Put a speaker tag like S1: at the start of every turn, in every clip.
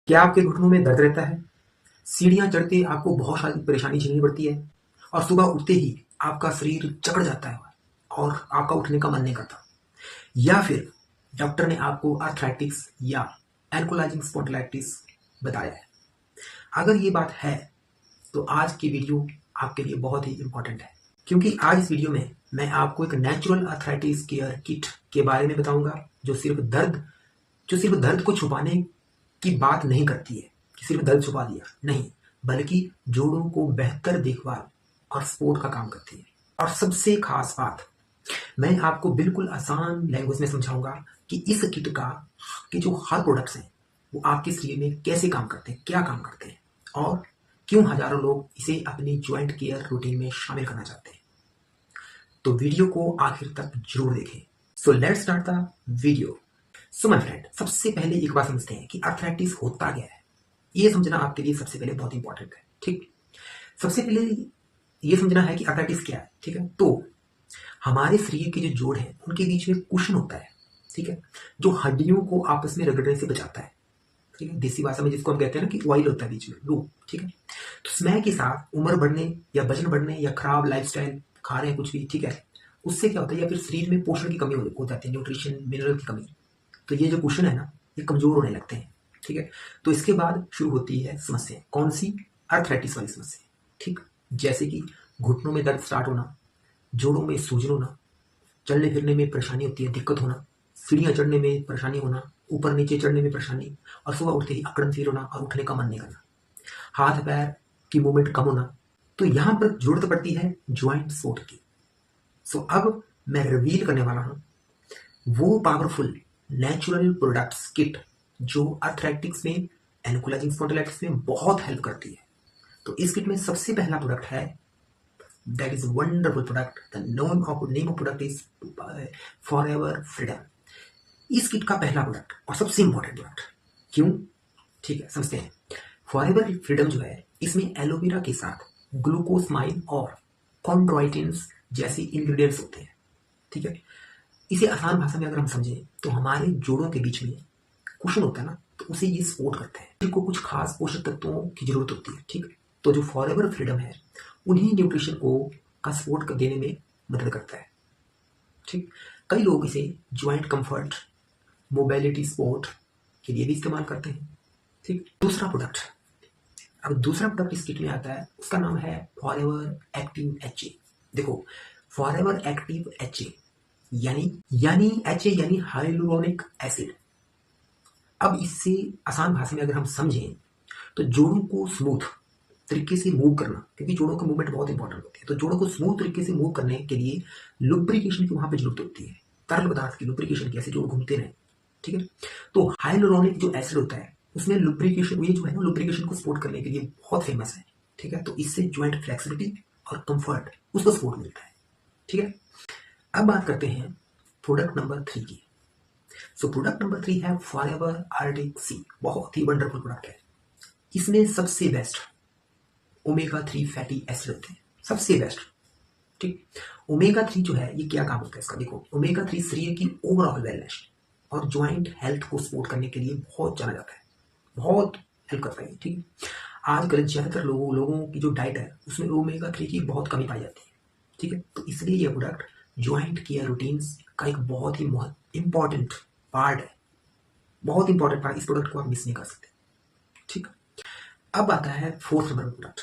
S1: क्या आपके घुटनों में दर्द रहता है? सीढ़ियाँ चढ़ते आपको बहुत सारी परेशानी झेलनी पड़ती है और सुबह उठते ही आपका शरीर जकड़ जाता है और आपका उठने का मन नहीं करता। या फिर डॉक्टर ने आपको आर्थराइटिस या एंकोलाइजिंग स्पॉन्डिलाइटिस बताया है। अगर ये बात है तो आज की वीडियो आपके लिए बहुत ही इम्पोर्टेंट है, क्योंकि आज इस वीडियो में मैं आपको एक नेचुरल आर्थराइटिस केयर किट के बारे में बताऊंगा जो सिर्फ दर्द को छुपाने की बात नहीं करती है कि सिर्फ दर्द छुपा दिया, नहीं, बल्कि जोड़ों को बेहतर देखभाल और सपोर्ट का काम करती है। और सबसे खास बात, मैं आपको बिल्कुल आसान लैंग्वेज में समझाऊंगा कि इस किट के जो हर प्रोडक्ट्स हैं वो आपके शरीर में कैसे काम करते हैं, क्या काम करते हैं और क्यों हजारों लोग इसे अपनी ज्वाइंट केयर रूटीन में शामिल करना चाहते हैं। तो वीडियो को आखिर तक जरूर देखें। So let's start the video. So my friend, सबसे पहले एक बात समझते हैं कि आर्थराइटिस होता क्या है। ये समझना आपके लिए सबसे पहले बहुत इंपॉर्टेंट है। ठीक, सबसे पहले ये समझना है कि आर्थराइटिस क्या है। ठीक है, तो हमारे शरीर के जो जोड़ हैं उनके बीच में कुशन होता है, ठीक है, जो हड्डियों को आपस में रगड़ने से बचाता है। ठीक है, देसी भाषा में जिसको हम कहते हैं ना कि ऑयल होता है बीच में, लूप। ठीक है, तो समय के साथ उम्र बढ़ने या वजन बढ़ने या खराब लाइफस्टाइल खा रहे हैं कुछ भी, ठीक है, उससे क्या होता है, या फिर शरीर में पोषण की कमी हो जाती है, न्यूट्रिशन मिनरल की कमी, तो ये जो कुशन है ना ये कमजोर होने लगते हैं। ठीक है, तो इसके बाद शुरू होती है समस्या। कौन सी? आर्थराइटिस वाली समस्या। ठीक, जैसे कि घुटनों में दर्द स्टार्ट होना, जोड़ों में सूजन होना, चलने फिरने में परेशानी होती है, दिक्कत होना, सीढ़ियाँ चढ़ने में परेशानी होना, ऊपर नीचे चढ़ने में परेशानी, और सुबह उठते ही अकड़न फील होना और उठने का मन नहीं करना, हाथ पैर की मूवमेंट कम होना। तो यहाँ पर जरूरत पड़ती है ज्वाइंट सपोर्ट की। सो अब मैं रिवील करने वाला हूँ वो पावरफुल नेचुरल प्रोडक्ट्स किट जो आर्थराइटिस में, एंकोलाइजिंग स्पॉन्डिलाइटिस में बहुत हेल्प करती है। तो इस किट में सबसे पहला प्रोडक्ट है, that is wonderful product, the name of product is forever freedom. इस किट का पहला प्रोडक्ट और सबसे इंपॉर्टेंट प्रोडक्ट, क्यों? ठीक है, समझते हैं। फॉरएवर फ्रीडम जो है, इसमें एलोवेरा के साथ ग्लूकोसमाइन और कॉन्ड्रोइटिन्स जैसे इंग्रेडिएंट्स होते हैं। ठीक है, इसे आसान भाषा में अगर हम समझें तो हमारे जोड़ों के बीच में कुशन होता है ना, तो उसे ये सपोर्ट करते हैं। इनको कुछ खास पोषक तत्वों की जरूरत होती है। ठीक, तो जो फॉरएवर फ्रीडम है उन्हीं न्यूट्रिशन को का सपोर्ट देने में मदद करता है। ठीक, कई लोग इसे ज्वाइंट कंफर्ट, मोबिलिटी सपोर्ट के लिए भी इस्तेमाल करते हैं। ठीक, दूसरा प्रोडक्ट, अब दूसरा प्रोडक्ट इस किट में आता है, उसका नाम है फॉरएवर एक्टिव एचए। देखो, फॉरएवर एक्टिव एचए यानी एचए यानी हाइलुरोनिक एसिड। अब इससे आसान भाषा में अगर हम समझें तो जोड़ों को स्मूथ तरीके से मूव करना, क्योंकि जोड़ों का मूवमेंट बहुत इंपॉर्टेंट होती है, तो जोड़ों को स्मूथ तरीके से मूव करने के लिए लुब्रिकेशन की वहां पे जरूरत होती है, तरल पदार्थ की लुब्रिकेशन की, ऐसे जोड़ घूमते रहे। ठीक है, तो हाइलुरोनिक जो एसिड होता है उसमें लुब्रिकेशन, ये जो है ना लुब्रिकेशन को सपोर्ट करने के लिए बहुत फेमस है। ठीक है, तो इससे ज्वाइंट फ्लेक्सिबिलिटी और कंफर्ट उसको सपोर्ट मिलता है। ठीक है, अब बात करते हैं प्रोडक्ट नंबर 3 की। सो प्रोडक्ट नंबर 3 है फॉरएवर आर्टिक सी। बहुत ही वंडरफुल प्रोडक्ट है। इसमें सबसे बेस्ट ओमेगा 3 फैटी एसिड होते हैं, सबसे बेस्ट। ठीक, ओमेगा 3 जो है ये क्या काम होता है इसका? देखो, ओमेगा 3 शरीर की ओवरऑल वेलनेस और ज्वाइंट हेल्थ को सपोर्ट करने के लिए बहुत जाना जाता है, बहुत हेल्प करता है। ठीक, आजकल ज्यादातर लोगों की जो डाइट है उसमें ओमेगा 3 की बहुत कमी पाई जाती है। ठीक है, तो इसलिए यह प्रोडक्ट ज्वाइंट केयर रूटीन्स का एक बहुत ही इंपॉर्टेंट पार्ट है, बहुत इंपॉर्टेंट पार्ट। इस प्रोडक्ट को आप मिस नहीं कर सकते। ठीक, अब आता है fourth number product,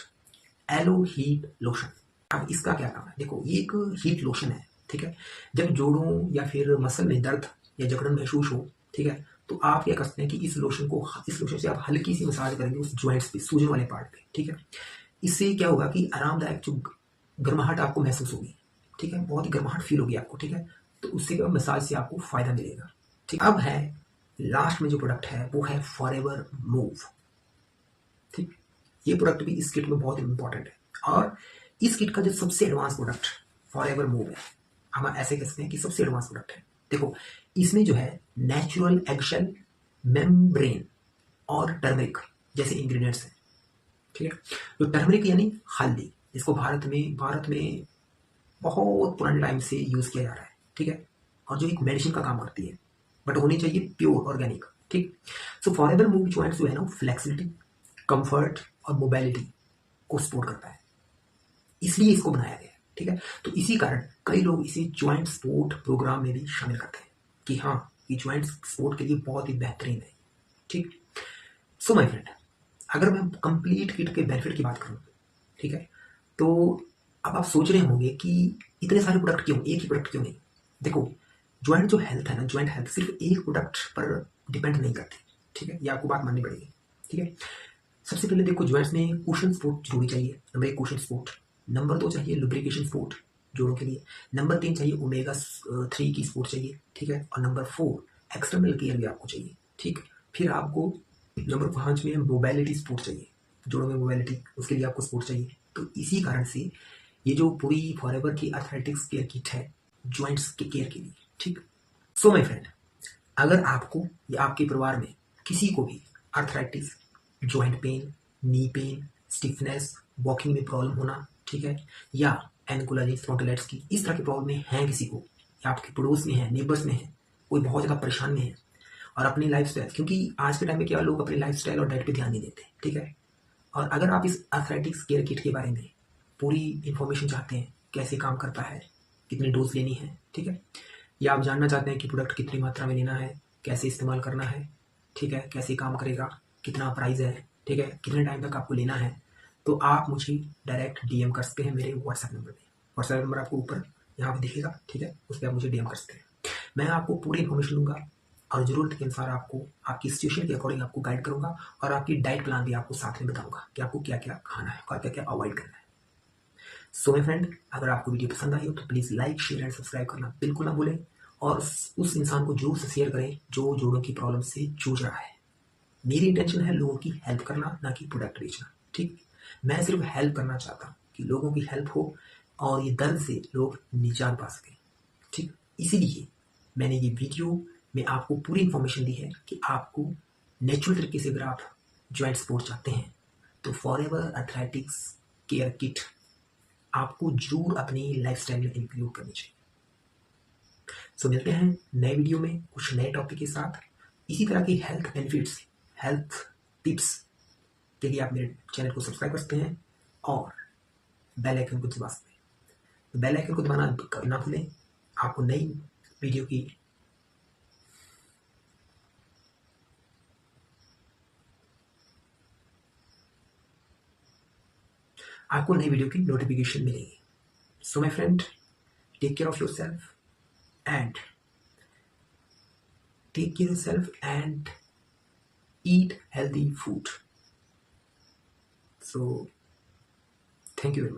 S1: yellow heat lotion. अब इसका क्या काम है? देखो, ये एक हीट लोशन है। ठीक है, जब जोड़ों या फिर मसल में दर्द या जकड़न महसूस हो, ठीक है, तो आप क्या करते हैं कि इस लोशन से आप हल्की सी मसाज करेंगे उस ज्वाइंट्स पे, सूजन वाले पार्ट पे। ठीक है, इससे क्या होगा कि आरामदायक जो गर्माहट आपको महसूस होगी। ठीक है, बहुत ही गर्माहट फील होगी आपको। ठीक है, तो उससे क्या, मसाज से आपको फायदा मिलेगा। ठीक, अब है लास्ट में जो प्रोडक्ट है वो है फॉरएवर मूव। ठीक, ये प्रोडक्ट भी इस किट में बहुत इंपॉर्टेंट है, और इस किट का जो सबसे एडवांस प्रोडक्ट फॉरएवर मूव है, हम ऐसे कह सकते हैं कि सबसे एडवांस प्रोडक्ट है। देखो, इसमें जो है नेचुरल एगशेल, मेम्ब्रेन और टर्मरिक जैसे इंग्रेडिएंट्स हैं। ठीक है, जो टर्मरिक यानी हल्दी, जिसको भारत में बहुत पुराने टाइम से यूज किया जा रहा है। ठीक है, और जो एक मेडिसिन का काम करती है, बट होनी चाहिए प्योर ऑर्गेनिक। ठीक। सो फॉरएवर मूव जॉइंट्स जो है ना, फ्लेक्सिबिलिटी, कंफर्ट और मोबिलिटी को सपोर्ट करता है, इसलिए इसको बनाया गया है। ठीक है, तो इसी कारण कई लोग इसे ज्वाइंट स्पोर्ट प्रोग्राम में भी शामिल करते हैं कि हाँ, ये ज्वाइंट स्पोर्ट के लिए बहुत ही बेहतरीन है। ठीक। सो माय फ्रेंड, अगर मैं कंप्लीट किट के बेनिफिट की बात करूँ, ठीक है, तो अब आप सोच रहे होंगे कि इतने सारे प्रोडक्ट क्यों, एक ही प्रोडक्ट क्यों नहीं। देखो, ज्वाइंट जो हेल्थ है ना, ज्वाइंट हेल्थ सिर्फ एक प्रोडक्ट पर डिपेंड नहीं करती। ठीक है, ये आपको बात माननी पड़ेगी। ठीक है, सबसे पहले देखो, ज्वाइंट्स में कुशन सपोर्ट जरूरी चाहिए। नंबर 1 कुशन सपोर्ट, नंबर 2 चाहिए लुब्रिकेशन सपोर्ट जोड़ों के लिए, नंबर 3 चाहिए ओमेगा 3 की सपोर्ट चाहिए। ठीक है, और नंबर 4 एक्सटर्नल केयर भी आपको चाहिए। ठीक, फिर आपको नंबर 5 में मोबिलिटी सपोर्ट चाहिए, जोड़ों में मोबिलिटी, उसके लिए आपको सपोर्ट चाहिए। तो इसी कारण से ये जो पूरी फॉरएवर की अर्थराइटिक्स केयर किट है, ज्वाइंट्स के केयर के लिए। ठीक। सो माय फ्रेंड, अगर आपको या आपके परिवार में किसी को भी arthritis, joint pain, knee pain, stiffness, walking में प्रॉब्लम होना, ठीक है, या एनकोलाइटिस स्पॉन्डिलाइटिस की इस तरह की प्रॉब्लम है किसी को, या आपके पड़ोस में है, नेबर्स में है, कोई बहुत ज़्यादा परेशान में है, और अपनी लाइफ स्टाइल, क्योंकि आज के टाइम में क्या लोग अपनी लाइफ स्टाइल और डाइट पे ध्यान नहीं देते। ठीक है, और अगर आप इस अर्थराइटिक्स केयर किट के बारे में पूरी इंफॉर्मेशन चाहते हैं, कैसे काम करता है, कितनी डोज लेनी है, ठीक है, या आप जानना चाहते हैं कि प्रोडक्ट कितनी मात्रा में लेना है, कैसे इस्तेमाल करना है, ठीक है, कैसे काम करेगा, कितना प्राइस है, ठीक है, कितने टाइम तक आपको लेना है, तो आप मुझे डायरेक्ट डीएम कर सकते हैं मेरे व्हाट्सएप नंबर पे। व्हाट्सएप नंबर आपको ऊपर यहाँ पे दिखेगा। ठीक है, उस पर आप मुझे डीएम कर सकते हैं। मैं आपको पूरी इन्फॉर्मेशन दूंगा और ज़रूरत के अनुसार आपको आपकी सिचुएशन के अकॉर्डिंग आपको गाइड करूंगा, और आपकी डाइट प्लान भी आपको साथ में बताऊंगा कि आपको क्या क्या खाना है और क्या क्या अवॉइड करना है। सो माय फ्रेंड, अगर आपको वीडियो पसंद आई हो तो please like, share and subscribe करना बिल्कुल ना भूलें, और उस इंसान को जरूर से शेयर करें जो जोड़ों की प्रॉब्लम से जूझ रहा है। मेरी इंटेंशन है लोगों की हेल्प करना, ना कि प्रोडक्ट बेचना। ठीक, मैं सिर्फ हेल्प करना चाहता हूँ कि लोगों की हेल्प हो और ये दर्द से लोग निजात पा सकें। ठीक, इसीलिए मैंने ये वीडियो में आपको पूरी इंफॉर्मेशन दी है कि आपको नेचुरल तरीके से अगर आप जॉइंट सपोर्ट चाहते हैं तो फॉरएवर अर्थराइटिक्स केयर किट आपको जरूर अपनी लाइफस्टाइल में इंक्लूड करनी चाहिए। सो मिलते हैं नए वीडियो में कुछ नए टॉपिक के साथ। इसी तरह की हेल्थ बेनिफिट्स, हेल्थ टिप्स के लिए आप मेरे चैनल को सब्सक्राइब कर सकते हैं और बेल आइकन को दबा सकते हैं। तो बेल आइकन को दबाना ना भूलें, आपको नई वीडियो की नोटिफिकेशन मिलेगी। So my friend, take care of yourself and eat healthy food. So thank you very much.